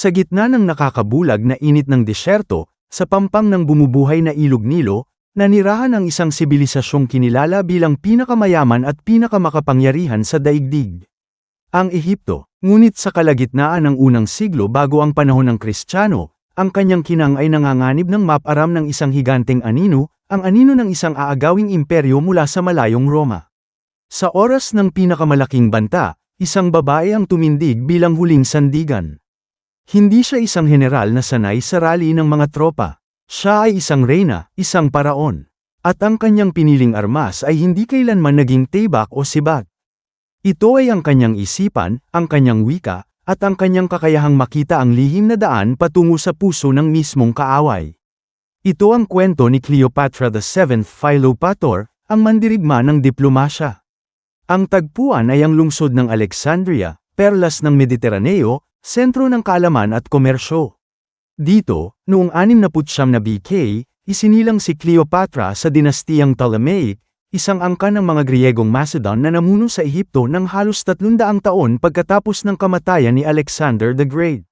Sa gitna ng nakakabulag na init ng disyerto, sa pampang ng bumubuhay na ilog Nilo, nanirahan ang isang sibilisasyong kinilala bilang pinakamayaman at pinakamakapangyarihan sa daigdig. Ang Ehipto, ngunit sa kalagitnaan ng unang siglo bago ang panahon ng Kristiyano, ang kanyang kinang ay nanganganib ng maparam ng isang higanteng anino, ang anino ng isang aagawing imperyo mula sa malayong Roma. Sa oras ng pinakamalaking banta, isang babae ang tumindig bilang huling sandigan. Hindi siya isang general na sanay sa rally ng mga tropa. Siya ay isang reyna, isang paraon. At ang kanyang piniling armas ay hindi kailanman naging tibak o sibat. Ito ay ang kanyang isipan, ang kanyang wika, at ang kanyang kakayahang makita ang lihim na daan patungo sa puso ng mismong kaaway. Ito ang kwento ni Cleopatra VII Philopator, ang mandirigma ng diplomasya. Ang tagpuan ay ang lungsod ng Alexandria, perlas ng Mediteraneo, sentro ng kaalaman at komersyo. Dito, noong 69 na BK, isinilang si Cleopatra sa dinastiyang Ptolemaic, isang angkan ng mga Griyegong Macedon na namuno sa Ehipto ng halos 300 taon pagkatapos ng kamatayan ni Alexander the Great.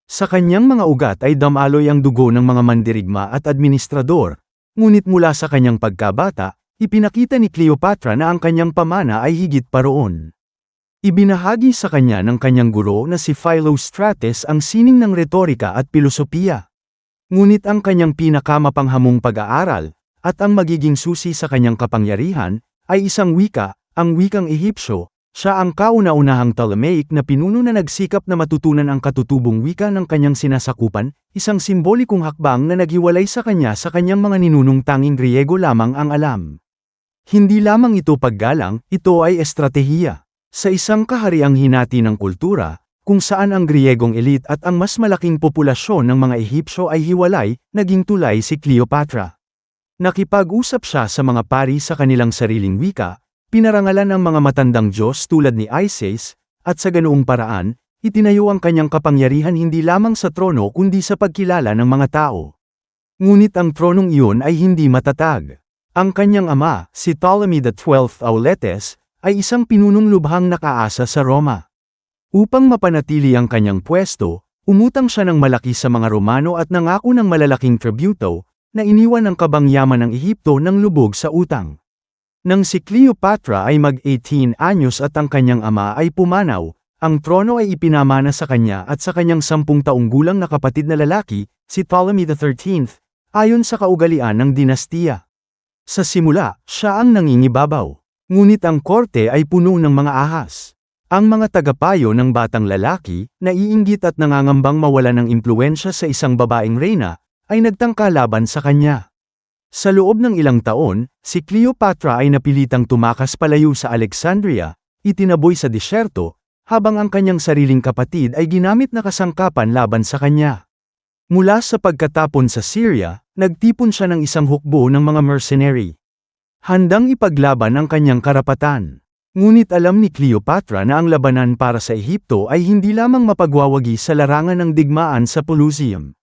Sa kanyang mga ugat ay damaloy ang dugo ng mga mandirigma at administrador, ngunit mula sa kanyang pagkabata, ipinakita ni Cleopatra na ang kanyang pamana ay higit pa roon. Ibinahagi sa kanya ng kanyang guro na si Philostrates ang sining ng retorika at pilosopiya. Ngunit ang kanyang pinakamapanghamong pag-aaral, at ang magiging susi sa kanyang kapangyarihan, ay isang wika, ang wikang Ehipsyo. Siya ang kauna-unahang Ptolemaic na pinuno na nagsikap na matutunan ang katutubong wika ng kanyang sinasakupan, isang simbolikong hakbang na naghiwalay sa kanyang mga ninunong tanging Griego lamang ang alam. Hindi lamang ito paggalang, ito ay estratehiya. Sa isang kahariang hinati ng kultura, kung saan ang Griegong elite at ang mas malaking populasyon ng mga Ehipsyo ay hiwalay, naging tulay si Cleopatra. Nakipag-usap siya sa mga pari sa kanilang sariling wika, pinarangalan ang mga matandang Diyos tulad ni Isis, at sa ganoong paraan, itinayo ang kanyang kapangyarihan hindi lamang sa trono kundi sa pagkilala ng mga tao. Ngunit ang tronong iyon ay hindi matatag. Ang kanyang ama, si Ptolemy XII Auletes, ay isang pinunong lubhang nakaasa sa Roma. Upang mapanatili ang kanyang pwesto, umutang siya ng malaki sa mga Romano at nangako ng malalaking tributo, na iniwan ang kabangyaman ng Ehipto ng lubog sa utang. Nang si Cleopatra ay mag-18 anyos at ang kanyang ama ay pumanaw, ang trono ay ipinamana sa kanya at sa kanyang 10 taong gulang na kapatid na lalaki, si Ptolemy XIII, ayon sa kaugalian ng dinastiya. Sa simula, siya ang nangingibabaw. Ngunit ang korte ay puno ng mga ahas. Ang mga tagapayo ng batang lalaki, naiinggit at nangangambang mawala ng impluwensya sa isang babaeng reyna, ay nagtangka laban sa kanya. Sa loob ng ilang taon, si Cleopatra ay napilitang tumakas palayo sa Alexandria, itinaboy sa disyerto, habang ang kanyang sariling kapatid ay ginamit na kasangkapan laban sa kanya. Mula sa pagkatapon sa Syria, nagtipon siya ng isang hukbo ng mga mercenary. Handang ipaglaban ang kanyang karapatan. Ngunit alam ni Cleopatra na ang labanan para sa Ehipto ay hindi lamang mapagwawagi sa larangan ng digmaan sa Pelusium.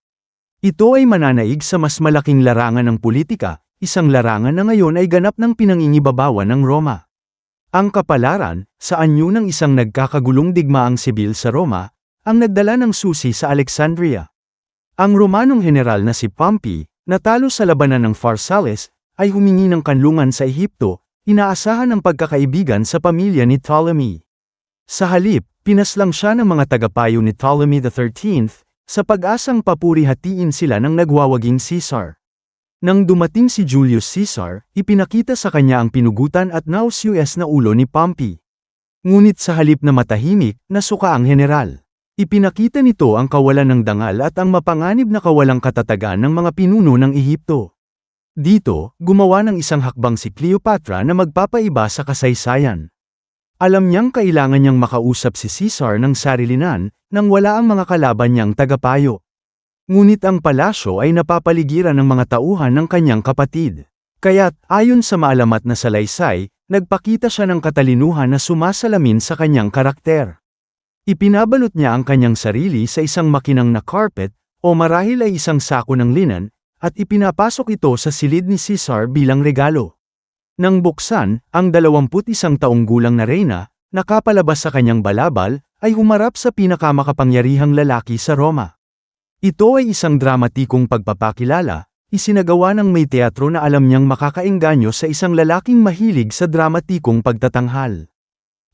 Ito ay mananaig sa mas malaking larangan ng politika, isang larangan na ngayon ay ganap ng pinangingibabawan ng Roma. Ang kapalaran, sa anyo ng isang nagkakagulong digmaang sibil sa Roma, ang nagdala ng susi sa Alexandria. Ang Romanong general na si Pompey, natalo sa labanan ng Pharsales, ay humingi ng kanlungan sa Ehipto, inaasahan ang pagkakaibigan sa pamilya ni Ptolemy. Sa halip, pinaslang siya ng mga tagapayo ni Ptolemy XIII, sa pag-asang papuri-hatiin sila ng nagwawaging Caesar. Nang dumating si Julius Caesar, ipinakita sa kanya ang pinugutan at nausyus na ulo ni Pompey. Ngunit sa halip na matahimik, nasuka ang general. Ipinakita nito ang kawalan ng dangal at ang mapanganib na kawalang katatagan ng mga pinuno ng Ehipto. Dito, gumawa ng isang hakbang si Cleopatra na magpapaiba sa kasaysayan. Alam niyang kailangan niyang makausap si Caesar ng sarilinan, nang wala ang mga kalaban niyang tagapayo. Ngunit ang palasyo ay napapaligiran ng mga tauhan ng kanyang kapatid. Kaya't, ayon sa maalamat na salaysay, nagpakita siya ng katalinuhan na sumasalamin sa kanyang karakter. Ipinabalot niya ang kanyang sarili sa isang makinang na carpet, o marahil ay isang sako ng linen, at ipinapasok ito sa silid ni Caesar bilang regalo. Nang buksan, ang 21 taong gulang na reyna, nakapalabas sa kanyang balabal, ay humarap sa pinakamakapangyarihang lalaki sa Roma. Ito ay isang dramatikong pagpapakilala, isinagawa ng may teatro na alam niyang makakaengganyo sa isang lalaking mahilig sa dramatikong pagtatanghal.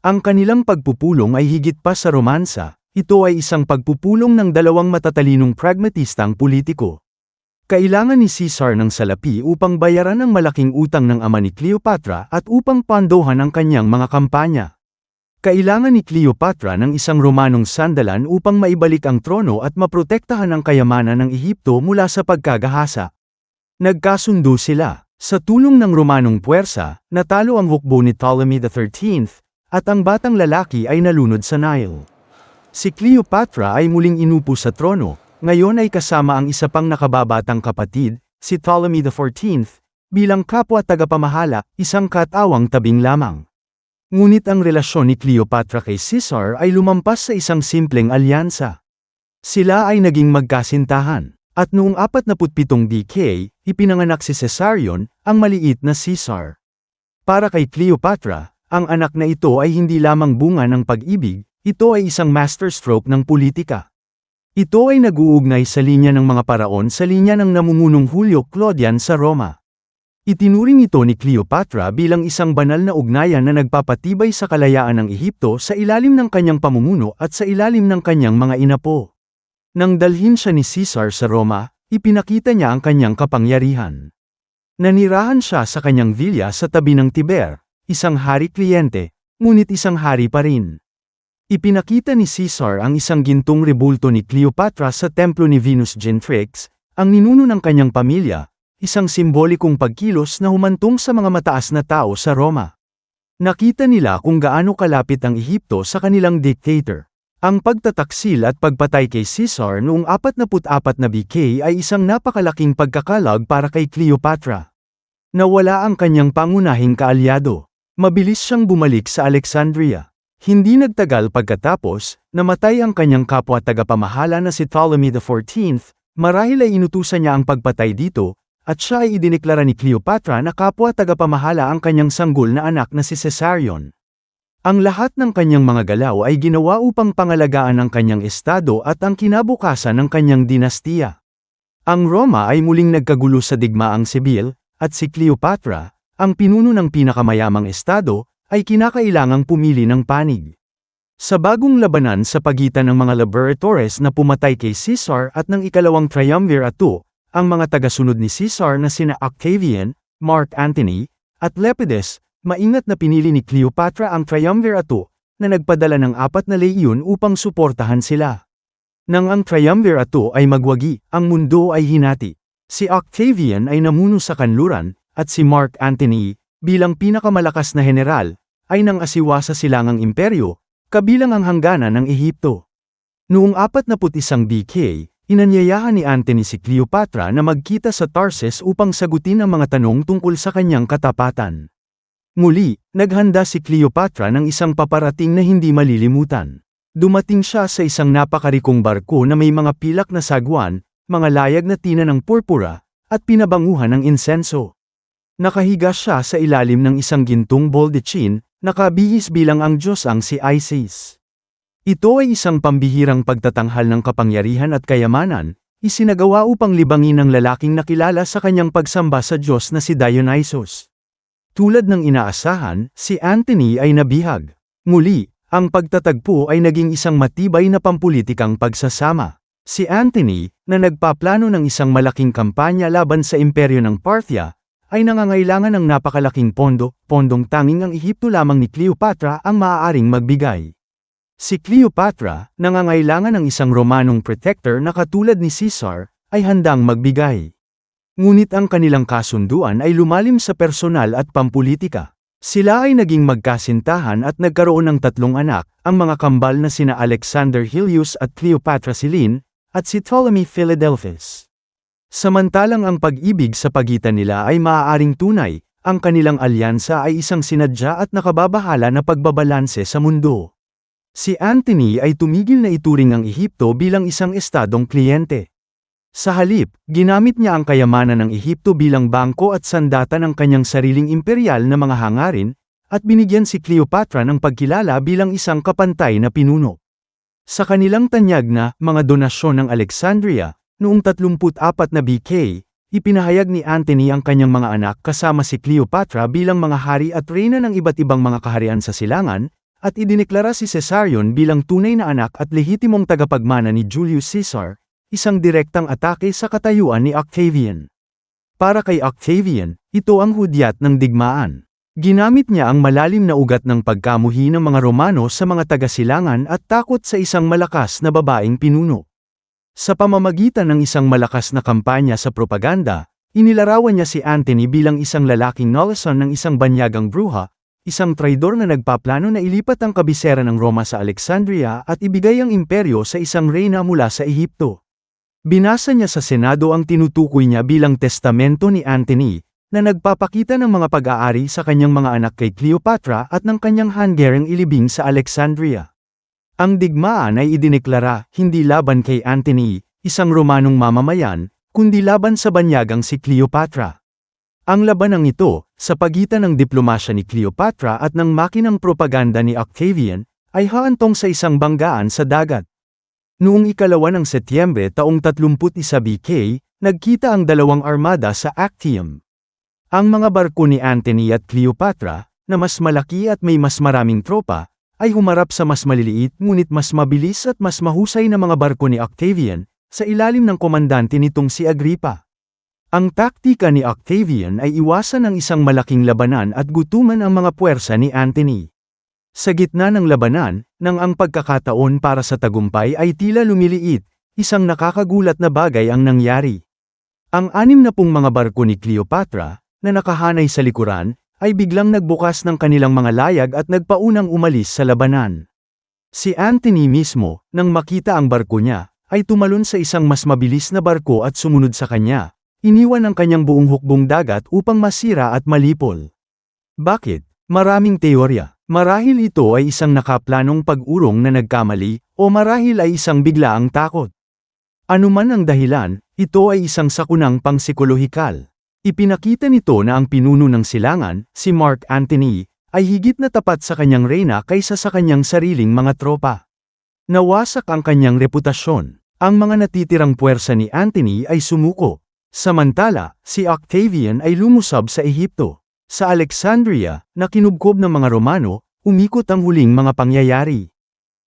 Ang kanilang pagpupulong ay higit pa sa romansa, ito ay isang pagpupulong ng dalawang matatalinong pragmatistang politiko. Kailangan ni Caesar ng salapi upang bayaran ang malaking utang ng ama ni Cleopatra at upang pondohan ang kanyang mga kampanya. Kailangan ni Cleopatra ng isang Romanong sandalan upang maibalik ang trono at maprotektahan ang kayamanan ng Ehipto mula sa pagkagahasa. Nagkasundo sila. Sa tulong ng Romanong puwersa, natalo ang hukbo ni Ptolemy XIII, at ang batang lalaki ay nalunod sa Nile. Si Cleopatra ay muling inupo sa trono, ngayon ay kasama ang isa pang nakababatang kapatid, si Ptolemy XIV, bilang kapwa tagapamahala, isang katawang tabing lamang. Ngunit ang relasyon ni Cleopatra kay Caesar ay lumampas sa isang simpleng alyansa. Sila ay naging magkasintahan. At noong 47 DK, ipinanganak si Caesarion, ang maliit na Caesar. Para kay Cleopatra, ang anak na ito ay hindi lamang bunga ng pag-ibig, ito ay isang masterstroke ng politika. Ito ay nag-uugnay sa linya ng mga paraon sa linya ng namumunong Julio Claudian sa Roma. Itinuring ito ni Cleopatra bilang isang banal na ugnayan na nagpapatibay sa kalayaan ng Ehipto sa ilalim ng kanyang pamumuno at sa ilalim ng kanyang mga inapo. Nang dalhin siya ni Caesar sa Roma, ipinakita niya ang kanyang kapangyarihan. Nanirahan siya sa kanyang villa sa tabi ng Tiber, isang hari kliyente, ngunit isang hari pa rin. Ipinakita ni Caesar ang isang gintong rebulto ni Cleopatra sa templo ni Venus Gentrix, ang ninuno ng kanyang pamilya, isang simbolikong pagkilos na humantong sa mga mataas na tao sa Roma. Nakita nila kung gaano kalapit ang Ehipto sa kanilang dictator. Ang pagtataksil at pagpatay kay Caesar noong 44 na BK ay isang napakalaking pagkakalag para kay Cleopatra. Nawala ang kanyang pangunahing kaalyado. Mabilis siyang bumalik sa Alexandria. Hindi nagtagal pagkatapos, namatay ang kanyang kapwa tagapamahala na si Ptolemy XIV, marahil ay inutusan niya ang pagpatay dito, at siya ay idineklara ni Cleopatra na kapwa tagapamahala ang kanyang sanggol na anak na si Caesarion. Ang lahat ng kanyang mga galaw ay ginawa upang pangalagaan ang kanyang estado at ang kinabukasan ng kanyang dinastiya. Ang Roma ay muling nagkagulo sa digmaang sibil, at si Cleopatra, ang pinuno ng pinakamayamang estado, ay kinakailangang pumili ng panig. Sa bagong labanan sa pagitan ng mga liberatores na pumatay kay Caesar at ng ikalawang triumvirato, ang mga tagasunod ni Caesar na sina Octavian, Mark Antony, at Lepidus, maingat na pinili ni Cleopatra ang triumvirato, na nagpadala ng 4 na lehiyon upang suportahan sila. Nang ang triumvirato ay magwagi, ang mundo ay hinati. Si Octavian ay namuno sa kanluran, at si Mark Antony, bilang pinakamalakas na general, ay nang asiwa sa silangang imperyo, kabilang ang hangganan ng Ehipto. Noong 41 BK, inanyayahan ni Antony si Cleopatra na magkita sa Tarsus upang sagutin ang mga tanong tungkol sa kanyang katapatan. Muli, naghanda si Cleopatra ng isang paparating na hindi malilimutan. Dumating siya sa isang napakarikong barko na may mga pilak na sagwan, mga layag na tina ng purpura, at pinabanguhan ng insenso. Nakahiga siya sa ilalim ng isang gintong baldachin, nakabihis bilang ang Diyos ang si Isis. Ito ay isang pambihirang pagtatanghal ng kapangyarihan at kayamanan, isinagawa upang libangin ang lalaking nakilala sa kanyang pagsamba sa Diyos na si Dionysus. Tulad ng inaasahan, si Antony ay nabihag. Muli, ang pagtatagpo ay naging isang matibay na pampulitikang pagsasama. Si Antony, na nagpaplano ng isang malaking kampanya laban sa imperyo ng Parthia, ay nangangailangan ng napakalaking pondong tanging ang Ehipto lamang ni Cleopatra ang maaaring magbigay. Si Cleopatra, nangangailangan ng isang Romanong protector na katulad ni Caesar, ay handang magbigay. Ngunit ang kanilang kasunduan ay lumalim sa personal at pampulitika. Sila ay naging magkasintahan at nagkaroon ng 3 anak, ang mga kambal na sina Alexander Helios at Cleopatra Selene, at si Ptolemy Philadelphus. Samantalang ang pag-ibig sa pagitan nila ay maaaring tunay, ang kanilang alyansa ay isang sinadya at nakababahala na pagbabalanse sa mundo. Si Antony ay tumigil na ituring ang Ehipto bilang isang estadong kliyente. Sa halip, ginamit niya ang kayamanan ng Ehipto bilang bangko at sandata ng kanyang sariling imperial na mga hangarin, at binigyan si Cleopatra ng pagkilala bilang isang kapantay na pinuno. Sa kanilang tanyag na mga donasyon ng Alexandria, noong 34 na BK, ipinahayag ni Antony ang kanyang mga anak kasama si Cleopatra bilang mga hari at reyna ng iba't ibang mga kaharian sa silangan, at idineklara si Caesarion bilang tunay na anak at lehitimong tagapagmana ni Julius Caesar, isang direktang atake sa katayuan ni Octavian. Para kay Octavian, ito ang hudyat ng digmaan. Ginamit niya ang malalim na ugat ng pagkamuhi ng mga Romano sa mga taga-silangan at takot sa isang malakas na babaeng pinuno. Sa pamamagitan ng isang malakas na kampanya sa propaganda, inilarawan niya si Antony bilang isang lalaking nolson ng isang banyagang bruha, isang traidor na nagpaplano na ilipat ang kabisera ng Roma sa Alexandria at ibigay ang imperyo sa isang reyna mula sa Ehipto. Binasa niya sa Senado ang tinutukoy niya bilang testamento ni Antony, na nagpapakita ng mga pag-aari sa kanyang mga anak kay Cleopatra at ng kanyang Hungarian ilibing sa Alexandria. Ang digmaan ay idineklara hindi laban kay Antony, isang Romanong mamamayan, kundi laban sa banyagang si Cleopatra. Ang labanang ito, sa pagitan ng diplomasya ni Cleopatra at ng makinang propaganda ni Octavian, ay haantong sa isang banggaan sa dagat. Noong 2 ng Setyembre taong 31 BK, nagkita ang dalawang armada sa Actium. Ang mga barko ni Antony at Cleopatra, na mas malaki at may mas maraming tropa, ay humarap sa mas maliliit ngunit mas mabilis at mas mahusay na mga barko ni Octavian, sa ilalim ng komandante nitong si Agrippa. Ang taktika ni Octavian ay iwasan ang isang malaking labanan at gutuman ang mga puwersa ni Antony. Sa gitna ng labanan, nang ang pagkakataon para sa tagumpay ay tila lumiliit, isang nakakagulat na bagay ang nangyari. Ang 60 mga barko ni Cleopatra, na nakahanay sa likuran, ay biglang nagbukas ng kanilang mga layag at nagpaunang umalis sa labanan. Si Antony mismo, nang makita ang barko niya, ay tumalon sa isang mas mabilis na barko at sumunod sa kanya, iniwan ang kanyang buong hukbong dagat upang masira at malipol. Bakit? Maraming teorya. Marahil ito ay isang nakaplanong pag-urong na nagkamali, o marahil ay isang biglaang takot. Anuman ang dahilan, ito ay isang sakunang pangpsikolohikal. Ipinakita nito na ang pinuno ng silangan, si Mark Antony, ay higit na tapat sa kanyang reyna kaysa sa kanyang sariling mga tropa. Nawasak ang kanyang reputasyon. Ang mga natitirang puwersa ni Antony ay sumuko. Samantala, si Octavian ay lumusab sa Ehipto. Sa Alexandria, na kinubkob ng mga Romano, umikot ang huling mga pangyayari.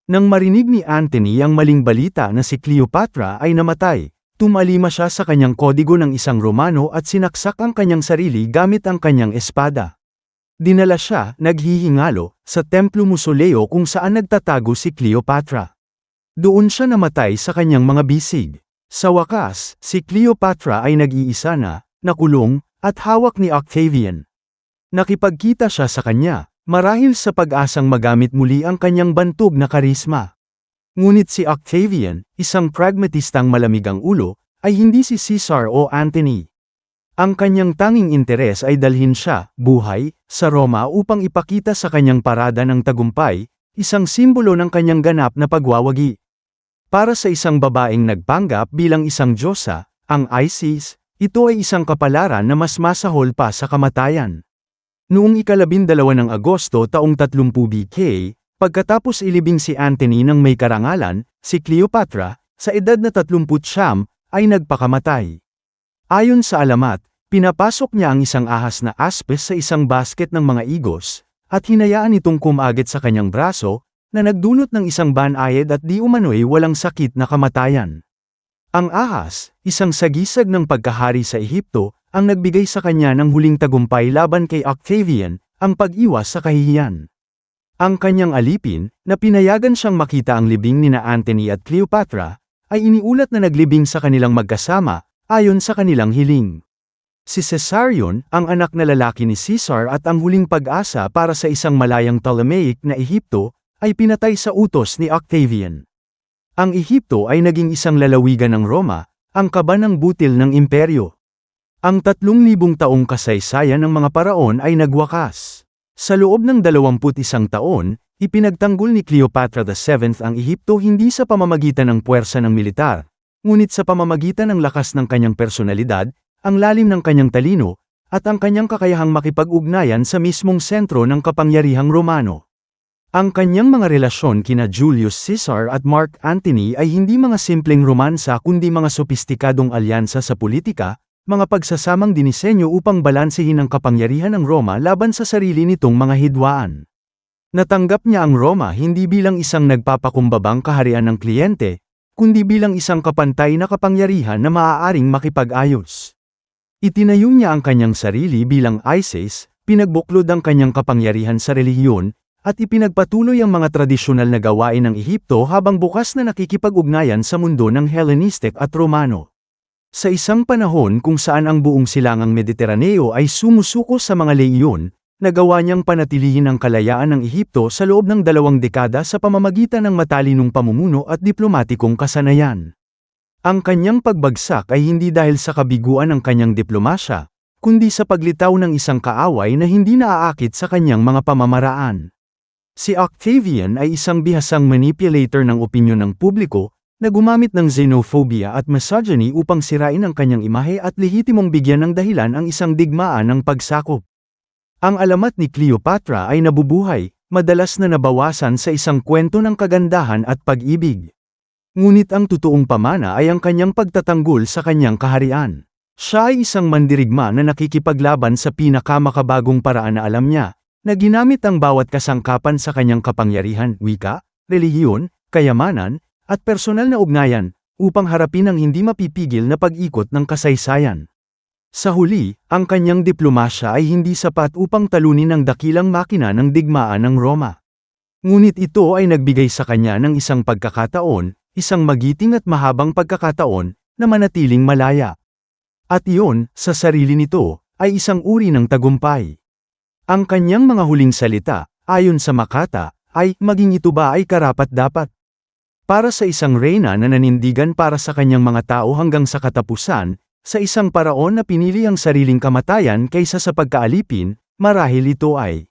Nang marinig ni Antony ang maling balita na si Cleopatra ay namatay, tumalima siya sa kanyang kodigo ng isang Romano at sinaksak ang kanyang sarili gamit ang kanyang espada. Dinala siya, naghihingalo, sa Templo Mausoleo kung saan nagtatago si Cleopatra. Doon siya namatay sa kanyang mga bisig. Sa wakas, si Cleopatra ay nag-iisa na, nakulong, at hawak ni Octavian. Nakipagkita siya sa kanya, marahil sa pag-asang magamit muli ang kanyang bantog na karisma. Ngunit si Octavian, isang pragmatistang malamig ang ulo, ay hindi si Caesar o Antony. Ang kanyang tanging interes ay dalhin siya, buhay, sa Roma upang ipakita sa kanyang parada ng tagumpay, isang simbolo ng kanyang ganap na pagwawagi. Para sa isang babaeng nagpanggap bilang isang diyosa, ang Isis, ito ay isang kapalaran na mas masahol pa sa kamatayan. Noong 12 ng Agosto taong 30 BK, pagkatapos ilibing si Antony ng may karangalan, si Cleopatra, sa edad na 39, ay nagpakamatay. Ayon sa alamat, pinapasok niya ang isang ahas na aspes sa isang basket ng mga igos, at hinayaan itong kumagit sa kanyang braso, na nagdulot ng isang banayad at di umano'y walang sakit na kamatayan. Ang ahas, isang sagisag ng pagkahari sa Ehipto, ang nagbigay sa kanya ng huling tagumpay laban kay Octavian, ang pag-iwas sa kahihiyan. Ang kanyang alipin, na pinayagan siyang makita ang libing nina Antony at Cleopatra, ay iniulat na naglibing sa kanilang magkasama, ayon sa kanilang hiling. Si Caesarion, ang anak na lalaki ni Caesar at ang huling pag-asa para sa isang malayang Ptolemaic na Ehipto, ay pinatay sa utos ni Octavian. Ang Ehipto ay naging isang lalawigan ng Roma, ang kaba ng butil ng imperyo. Ang 3,000 taong kasaysayan ng mga paraon ay nagwakas. Sa loob ng 21 taon, ipinagtanggol ni Cleopatra VII ang Ehipto hindi sa pamamagitan ng puwersa ng militar, ngunit sa pamamagitan ng lakas ng kanyang personalidad, ang lalim ng kanyang talino, at ang kanyang kakayahang makipag-ugnayan sa mismong sentro ng kapangyarihang Romano. Ang kanyang mga relasyon kina Julius Caesar at Mark Antony ay hindi mga simpleng romansa kundi mga sopistikadong alyansa sa politika, mga pagsasamang dinisenyo upang balansehin ang kapangyarihan ng Roma laban sa sarili nitong mga hidwaan. Natanggap niya ang Roma hindi bilang isang nagpapakumbabang kaharian ng kliyente, kundi bilang isang kapantay na kapangyarihan na maaaring makipag-ayos. Itinayo niya ang kanyang sarili bilang Isis, pinagbuklod ang kanyang kapangyarihan sa relihiyon, at ipinagpatuloy ang mga tradisyonal na gawain ng Ehipto habang bukas na nakikipag-ugnayan sa mundo ng Hellenistic at Romano. Sa isang panahon kung saan ang buong silangang Mediteraneo ay sumusuko sa mga leyon, nagawa niyang panatilihin ang kalayaan ng Ehipto sa loob ng 2 dekada sa pamamagitan ng matalinong pamumuno at diplomatikong kasanayan. Ang kanyang pagbagsak ay hindi dahil sa kabiguan ng kanyang diplomasya, kundi sa paglitaw ng isang kaaway na hindi naaakit sa kanyang mga pamamaraan. Si Octavian ay isang bihasang manipulator ng opinyon ng publiko, na gumamit ng xenophobia at misogyny upang sirain ang kanyang imahe at lehitimong bigyan ng dahilan ang isang digmaan ng pagsakop. Ang alamat ni Cleopatra ay nabubuhay, madalas na nabawasan sa isang kwento ng kagandahan at pag-ibig. Ngunit ang totoong pamana ay ang kanyang pagtatanggol sa kanyang kaharian. Siya ay isang mandirigma na nakikipaglaban sa pinakamakabagong paraan na alam niya, na ginamit ang bawat kasangkapan sa kanyang kapangyarihan, wika, relihiyon, kayamanan, at personal na ugnayan, upang harapin ang hindi mapipigil na pag-ikot ng kasaysayan. Sa huli, ang kanyang diplomasya ay hindi sapat upang talunin ang dakilang makina ng digmaan ng Roma. Ngunit ito ay nagbigay sa kanya ng isang pagkakataon, isang magiting at mahabang pagkakataon, na manatiling malaya. At iyon, sa sarili nito, ay isang uri ng tagumpay. Ang kanyang mga huling salita, ayon sa Makata, ay, maging ito ba ay karapat-dapat? Para sa isang reyna na nanindigan para sa kanyang mga tao hanggang sa katapusan, sa isang paraon na pinili ang sariling kamatayan kaysa sa pagkaalipin, marahil ito ay